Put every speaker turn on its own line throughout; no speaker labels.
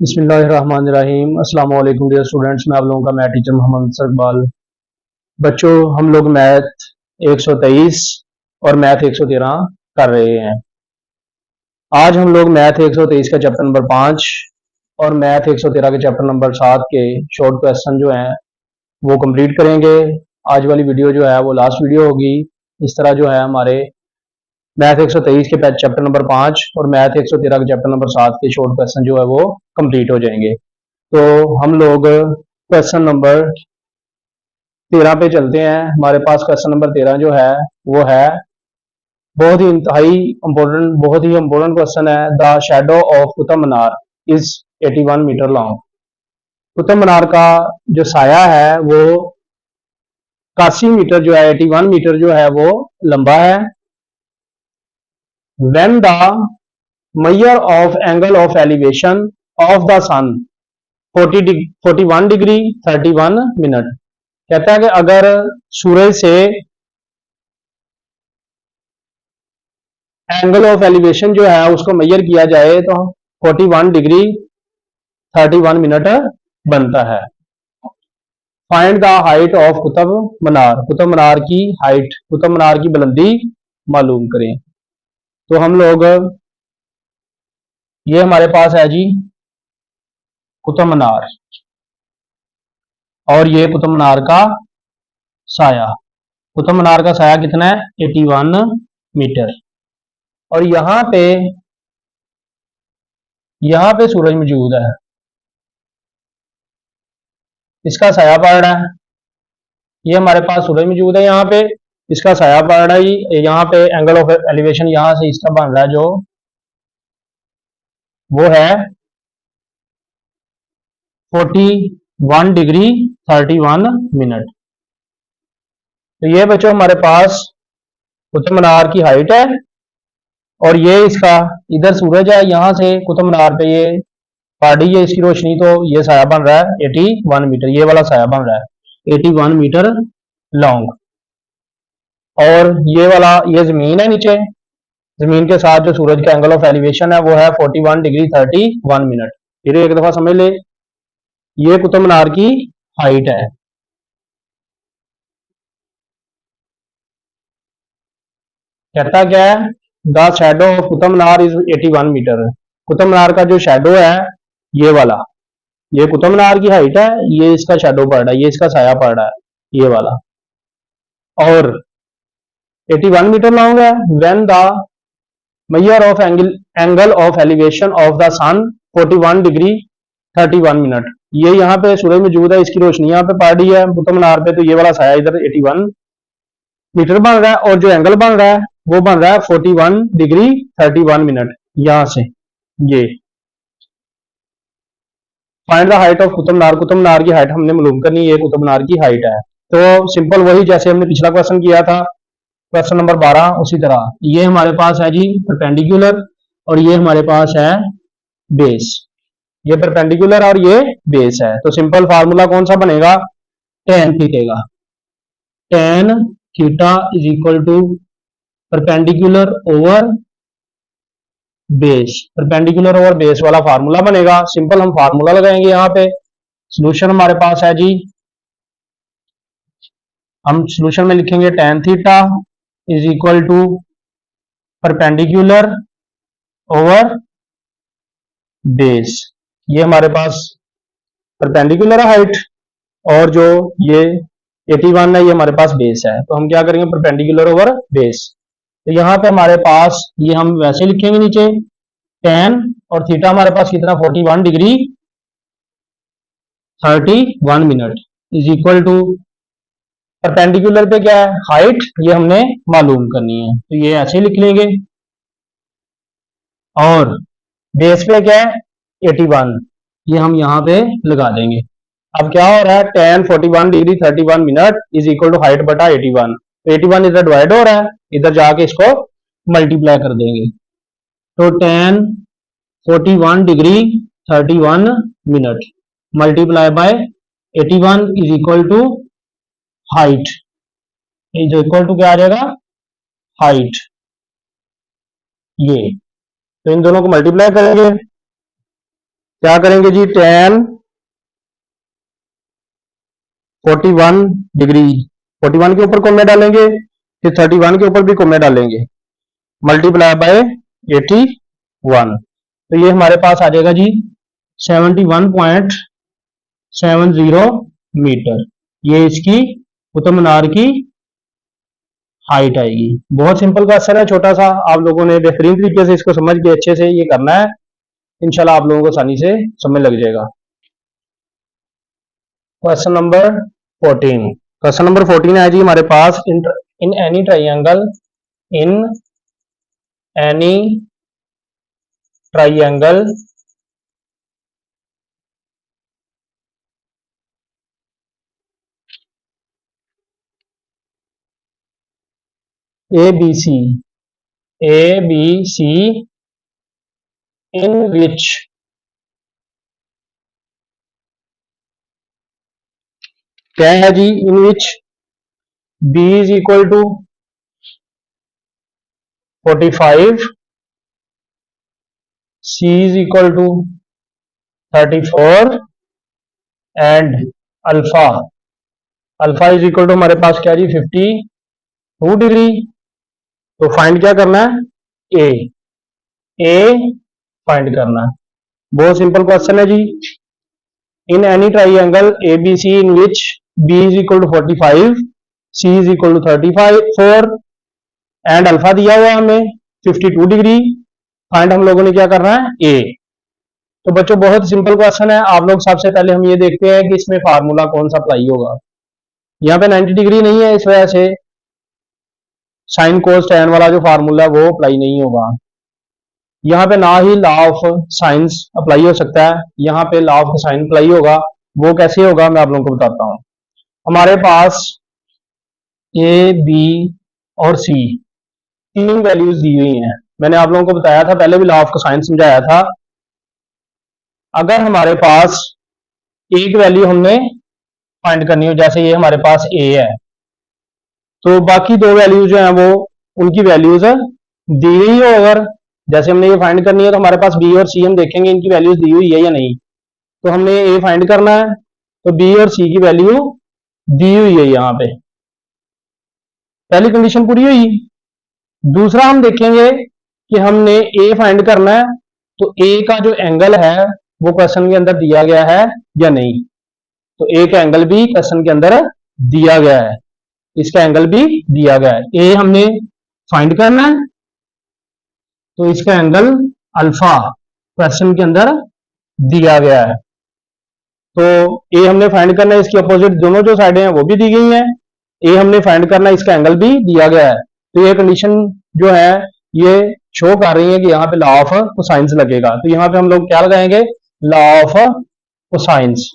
बिस्मिल्लाहिर्रहमानिर्रहीम। अस्सलाम वालेकुम डियर स्टूडेंट्स, मैं आप लोगों का मैथ टीचर मोहम्मद इकबाल। बच्चों, हम लोग मैथ 123 और मैथ 113 कर रहे हैं। आज हम लोग मैथ 123 का चैप्टर नंबर 5 और मैथ 113 के चैप्टर नंबर 7 के शॉर्ट क्वेश्चन जो हैं वो कंप्लीट करेंगे। आज वाली वीडियो जो है वो लास्ट वीडियो होगी। इस तरह जो है हमारे मैथ 123 के चैप्टर नंबर 5 और मैथ 113 के चैप्टर नंबर 7 के शॉर्ट क्वेश्चन जो है वो कंप्लीट हो जाएंगे। तो हम लोग क्वेश्चन नंबर 13 पे चलते हैं। हमारे पास क्वेश्चन नंबर 13 जो है वो है बहुत ही इंपॉर्टेंट क्वेश्चन है। The shadow of Qutub Minar is 81 metre long. Qutub Minar का जो साया है वो 81 मीटर जो है 81 मीटर जो है वो लंबा है। When the measure of angle of elevation of the sun 41 degree 31 minute. कहता है कि अगर सूरज से एंगल ऑफ एलिवेशन जो है उसको मेजर किया जाए तो 41 डिग्री 31 मिनट बनता है। Find the height of Qutub Minar. Qutub Minar की हाइट, कुतुब मीनार की बुलंदी मालूम करें। तो हम लोग, ये हमारे पास है जी कुतुब मीनार और ये कुतुब मीनार का साया। कुतुब मीनार का साया कितना है? 81 मीटर। और यहां पे सूरज मौजूद है, इसका साया पड़ रहा है। ये हमारे पास सूरज मौजूद है, यहाँ पे इसका साया पड़ रहा है। यहाँ पे एंगल ऑफ एलिवेशन यहां से इसका बन रहा है जो वो है 41 डिग्री 31 मिनट। तो ये बच्चों हमारे पास कुतुब मीनार की हाइट है और ये इसका, इधर सूरज है, यहां से कुतुब मीनार पे ये पड़ रही है इसकी रोशनी, तो ये साया बन रहा है 81 मीटर। ये वाला साया बन रहा है 81 मीटर लॉन्ग। और ये वाला, ये जमीन है नीचे, जमीन के साथ जो सूरज का एंगल ऑफ एलिवेशन है वो है 41 डिग्री 31 मिनट। फिर एक दफा समझ ले, ये कुतुब मीनार की हाइट है। कहता क्या है? The shadow of Qutub Minar is 81 metre. Qutub Minar का जो शेडो है ये वाला, ये कुतुब मीनार की हाइट है, ये इसका शेडो पड़ रहा है, ये इसका साया पड़ रहा है, ये वाला। और 81 मीटर लॉन्ग है। When the measure of angle of elevation of the sun 41 degree 31 minute. ये यहाँ पे सूरज मौजूद है, इसकी रोशनी यहाँ पे पड़ रही है कुतुब मीनार पे, तो ये वाला साया इधर 81 मीटर बन रहा है। और जो एंगल बन रहा है वो बन रहा है 41 डिग्री 31 मिनट यहां से। ये find the height of Qutub Minar. Qutub Minar की हाइट हमने मालूम करनी है, ये कुतुब मीनार की हाइट है। तो सिंपल वही जैसे हमने पिछला क्वेश्चन किया था, क्वेश्चन नंबर 12, उसी तरह ये हमारे पास है जी परपेंडिकुलर और ये हमारे पास है बेस। ये परपेंडिकुलर और ये बेस है। तो सिंपल फार्मूला कौन सा बनेगा? टेन थीटा का। Tan theta is equal to perpendicular over base. Perpendicular over base वाला फार्मूला बनेगा। सिंपल हम फार्मूला लगाएंगे यहाँ पे। सोल्यूशन हमारे पास है जी, हम सोल्यूशन में लिखेंगे tan theta is equal to perpendicular over base. ये हमारे पास परपेंडिकुलर है हाइट, और जो ये 81 है ये हमारे पास बेस है। तो हम क्या करेंगे? Perpendicular over base. तो यहाँ पे हमारे पास ये हम वैसे लिखेंगे नीचे टेन, और थीटा हमारे पास कितना? 41 degree 31 minute is equal to, perpendicular पे क्या है? हाइट, ये हमने मालूम करनी है, तो ये ऐसे लिख लेंगे। और बेस पे क्या है? 81, ये हम यहाँ पे लगा देंगे। अब क्या हो रहा है? Tan 41 degree 31 minute is equal to height बटा 81। तो 81 इधर डिवाइड हो रहा है, इधर जाके इसको मल्टीप्लाई कर देंगे। तो tan 41 degree 31 minute multiply by 81 is equal to height, is equal to क्या आ जाएगा? हाइट। ये तो इन दोनों को मल्टीप्लाई करेंगे क्या करेंगे जी, tan 41 डिग्री, 41 के ऊपर कोमे डालेंगे, फिर 31 के ऊपर भी कोमे डालेंगे, मल्टीप्लाई बाय 81। तो ये हमारे पास आ जाएगा जी 71.70 मीटर। ये इसकी कुतुब मीनार की हाइट आएगी। बहुत सिंपल क्वेश्चन है, छोटा सा, आप लोगों ने बेहतरीन तरीके से इसको समझ के अच्छे से ये करना है, इंशाल्लाह आप लोगों को आसानी से समझ लग जाएगा। Question number 14। क्वेश्चन नंबर 14 है जी हमारे पास, in any triangle, in any triangle ABC, ABC in which क्या है जी, in which B is equal to 45, C is equal to 34 and alpha, alpha is equal to हमारे पास क्या जी 52 डिग्री। तो फाइंड क्या करना है, ए फाइंड करना है। बहुत सिंपल क्वेश्चन है जी। In any triangle A B C in which B is equal to 45, C is equal to 34 and alpha दिया हुआ हमें 52 डिग्री, फाइंड हम लोगों ने क्या करना है, ए। तो बच्चों बहुत सिंपल क्वेश्चन है। आप लोग सबसे पहले हम ये देखते हैं कि इसमें फार्मूला कौन सा अप्लाई होगा। यहाँ पे 90 डिग्री नहीं है, इस वजह से साइन कोस टैन वाला जो फार्मूला है वो अप्लाई नहीं होगा। यहाँ पे ना ही लॉ ऑफ साइंस अप्लाई हो सकता है, यहाँ पे लॉ ऑफ साइन अप्लाई होगा। वो कैसे होगा मैं आप लोगों को बताता हूँ। हमारे पास ए बी और सी तीन वैल्यूज दी हुई हैं। मैंने आप लोगों को बताया था, पहले भी लॉ ऑफ साइंस समझाया था। अगर हमारे पास एक वैल्यू हमने फाइंड करनी हो, जैसे ये हमारे पास ए है, तो बाकी दो वैल्यूज जो है वो उनकी वैल्यूज दी हुई हो। अगर जैसे हमने ये फाइंड करनी है तो हमारे पास बी और सी हम देखेंगे इनकी वैल्यूज दी हुई है या नहीं। तो हमने ए फाइंड करना है, तो बी और सी की वैल्यू दी हुई है यहाँ पे, पहली कंडीशन पूरी हुई। दूसरा हम देखेंगे कि हमने ए फाइंड करना है, तो ए का जो एंगल है वो क्वेश्चन के अंदर दिया गया है या नहीं। तो ए का एंगल भी क्वेश्चन के अंदर दिया गया है, इसका एंगल भी दिया गया है। ए हमने फाइंड करना है, तो इसका एंगल अल्फा क्वेश्चन के अंदर दिया गया है। तो ए हमने फाइंड करना है, इसकी अपोजिट दोनों जो साइडें हैं वो भी दी गई हैं। ए हमने फाइंड करना है, इसका एंगल भी दिया गया है। तो ये कंडीशन जो है ये शो कर रही है कि यहाँ पे लॉ ऑफ कोसाइंस लगेगा। तो यहाँ पे हम लोग क्या लगाएंगे, लॉ ऑफ कोसाइंस।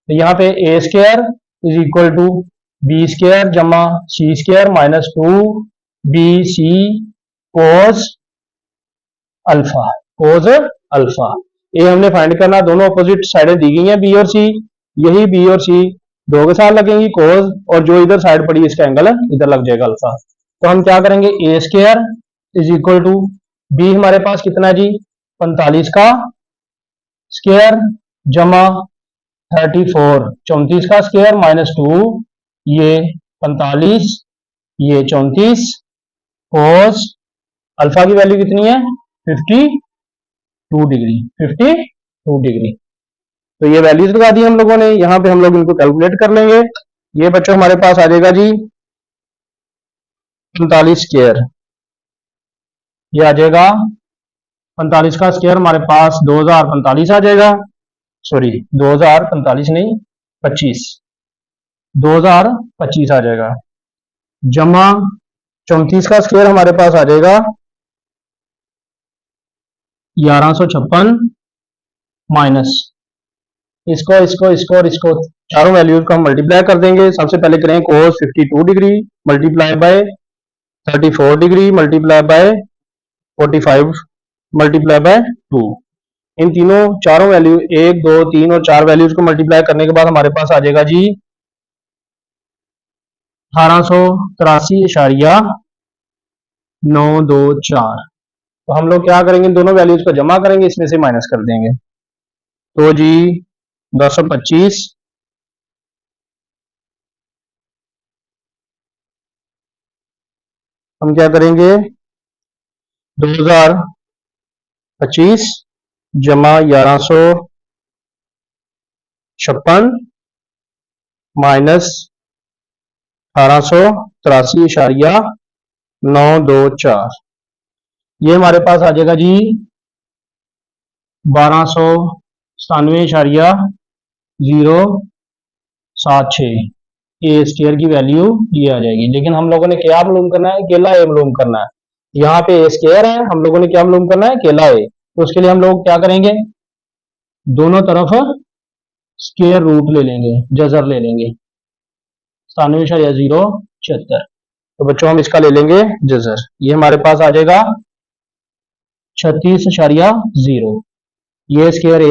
तो यहाँ पे A square is equal to B square जमा C square minus 2bc cos alpha, cos alpha. A हमने फाइंड करना, दोनों अपोजिट साइडें दी गई हैं बी और सी, यही बी और सी दो के साथ लगेंगी कोस, और जो इधर साइड पड़ी इसका एंगल इधर लग जाएगा अल्फा। तो हम क्या करेंगे, A square is equal to B हमारे पास कितना है जी 45 का स्क्वायर जमा 34 34 का स्क्वायर माइनस 2 ये 45 ये 34 कोस अल्फा की वैल्यू कितनी है 52 डिग्री, 52 डिग्री। तो ये वैल्यूज लगा दी हम लोगों ने, यहाँ पे हम लोग इनको कैलकुलेट कर लेंगे। ये बच्चों हमारे पास आ जाएगा जी 45 स्क्वायर, ये आ जाएगा 45 का स्क्वायर हमारे पास 2045 आ जाएगा, सॉरी 2045 नहीं 25, 2025 आ जाएगा जमा 34 का स्क्वायर हमारे पास आ जाएगा 1156 माइनस इसको इसको इसको और इसको चारों वैल्यूज को हम मल्टीप्लाई कर देंगे। सबसे पहले करें कोस 52 degree multiply by 34 degree multiply by 45 multiply by 2। इन तीनों चारों वैल्यू 1 2 3 और 4 वैल्यूज को मल्टीप्लाई करने के बाद हमारे पास आ जाएगा जी 1883.924। तो हम लोग क्या करेंगे, दोनों वैल्यूज को जमा करेंगे, इसमें से माइनस कर देंगे। तो जी 1025 हम क्या करेंगे, 2025 जमा 1156 माइनस 1883.924, ये हमारे पास आ जाएगा जी 1297.076। ए स्क्वायर की वैल्यू ये आ जाएगी। लेकिन हम लोगों ने क्या मालूम करना है, अकेला ए मालूम करना है। यहाँ पे ए स्क्वायर है, हम लोगों ने क्या मालूम करना है, अकेला ए। तो उसके लिए हम लोग क्या करेंगे, दोनों तरफ स्क्वायर रूट ले लेंगे, जजर ले लेंगे 97.076। तो बच्चों हम इसका ले लेंगे जजर, ये हमारे पास आ जाएगा 36.0। ये स्क्वायर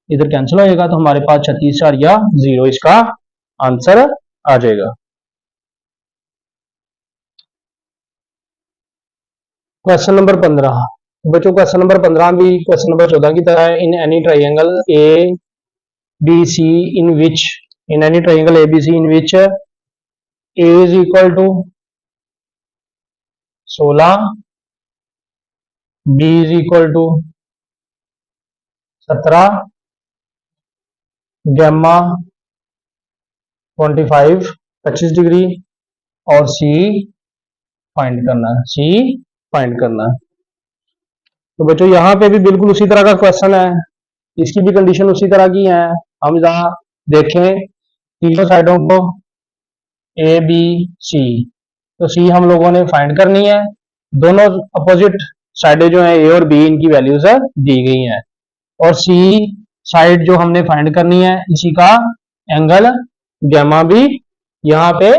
इधर कैंसिल हो जाएगा, तो हमारे पास 36.0 इसका आंसर आ जाएगा। क्वेश्चन नंबर 15 बच्चों, क्वेश्चन नंबर 15 भी क्वेश्चन नंबर 14 की तरह है। In any triangle A B C in which A is equal to 16, B is equal to 17, gamma 25 degree और सी फाइंड करना है। तो बच्चों यहाँ पे भी बिल्कुल उसी तरह का क्वेश्चन है, इसकी भी कंडीशन उसी तरह की है। हम जहाँ देखें तीनों साइडों को ए बी सी, तो सी हम लोगों ने फाइंड करनी है। दोनों अपोजिट साइडें जो है ए और बी, इनकी वैल्यूज दी गई हैं। और सी साइड जो हमने फाइंड करनी है, इसी का एंगल गैमा भी यहाँ पे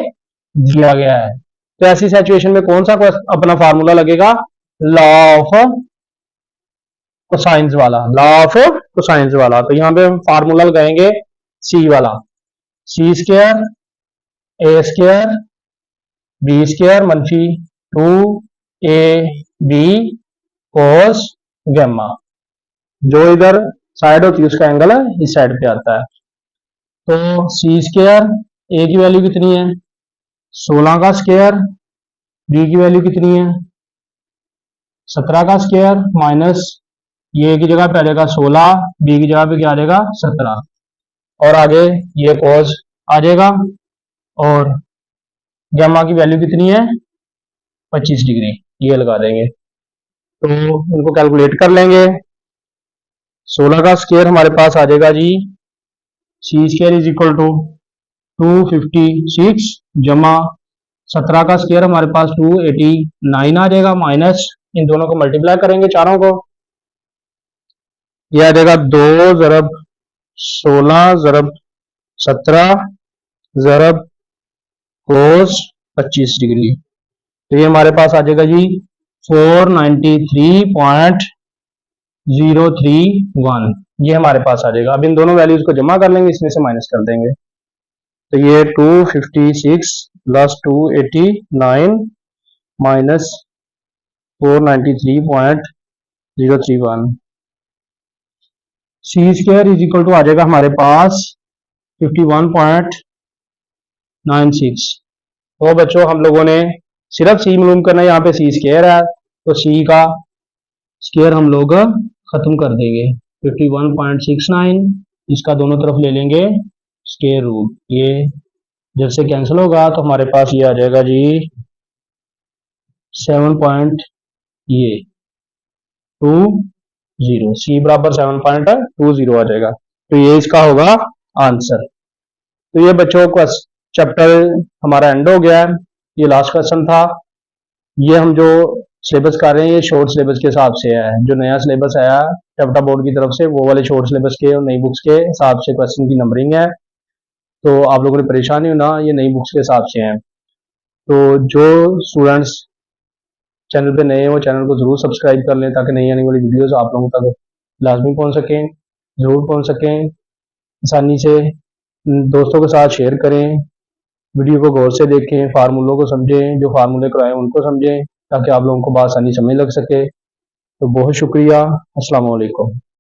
दिया गया है। तो ऐसी सिचुएशन में कौन सा अपना फार्मूला लगेगा, लॉ ऑफ कोसाइंस वाला। तो यहाँ पे हम फार्मूला लगाएंगे सी वाला, सी स्क्वायर ए स्क्वायर बी स्क्वायर मनफी 2ab कोस गैमा। जो इधर साइड होती है उसका एंगल इस साइड पे आता है। तो सी स्क्वायर ए की वैल्यू कितनी है 16 का स्क्वायर, बी की वैल्यू कितनी है 17 का स्क्वायर, माइनस ये की जगह पे आ जाएगा 16, बी की जगह पे क्या आ जाएगा 17, और आगे ये कोस आ जाएगा। और गैमा की वैल्यू कितनी है 25 डिग्री, ये लगा देंगे। तो इनको कैलकुलेट कर लेंगे। 16 का स्क्वायर हमारे पास आ जाएगा जी, सी स्क्वायर इज इक्वल टू 256 जमा 17 का स्क्वायर हमारे पास 289 आ जाएगा, माइनस इन दोनों को मल्टीप्लाई करेंगे चारों को, यह आ जाएगा 2 ज़रब 16 ज़रब 17 ज़रब कोस 25 डिग्री। तो ये हमारे पास आ जाएगा जी 493.031, ये हमारे पास आ जाएगा। अब इन दोनों वैल्यूज को जमा कर लेंगे, इसमें से माइनस कर देंगे। तो ये 256 plus 289 minus 493.031, C square is equal to आ जाएगा हमारे पास 51.96। तो बच्चों हम लोगों ने सिर्फ सी मालूम करना है, यहाँ पे सी स्क्वायर है तो सी का स्क्वायर हम लोग खत्म कर देंगे 51.69, इसका दोनों तरफ ले लेंगे स्क्वायर रूट, ये जब से कैंसिल होगा तो हमारे पास ये आ जाएगा जी 7.20, सी बराबर 7.20 आ जाएगा। तो ये इसका होगा आंसर। तो ये बच्चों का चैप्टर हमारा एंड हो गया है, ये लास्ट क्वेश्चन था। ये हम जो सिलेबस कर रहे हैं ये शॉर्ट सिलेबस के हिसाब से है, जो नया सिलेबस आया टपटा बोर्ड की तरफ से वो वाले शॉर्ट सिलेबस के और नई बुक्स के हिसाब से क्वेश्चन की नंबरिंग है। तो आप लोगों ने परेशान नहीं होना, ये नई बुक्स के हिसाब से हैं। तो जो स्टूडेंट्स चैनल पे नए हैं वो चैनल को जरूर सब्सक्राइब कर लें, ताकि नई आने वाली वीडियोस आप लोगों तक लाजमी पहुंच सकें, जरूर पहुंच सकें आसानी से। दोस्तों के साथ शेयर करें, वीडियो को गौर से देखें, फार्मूलों को समझें, जो फार्मूले कराएं उनको समझें, ताकि आप लोगों को बात आसानी समझ लग सके। तो बहुत शुक्रिया, अस्सलाम वालेकुम।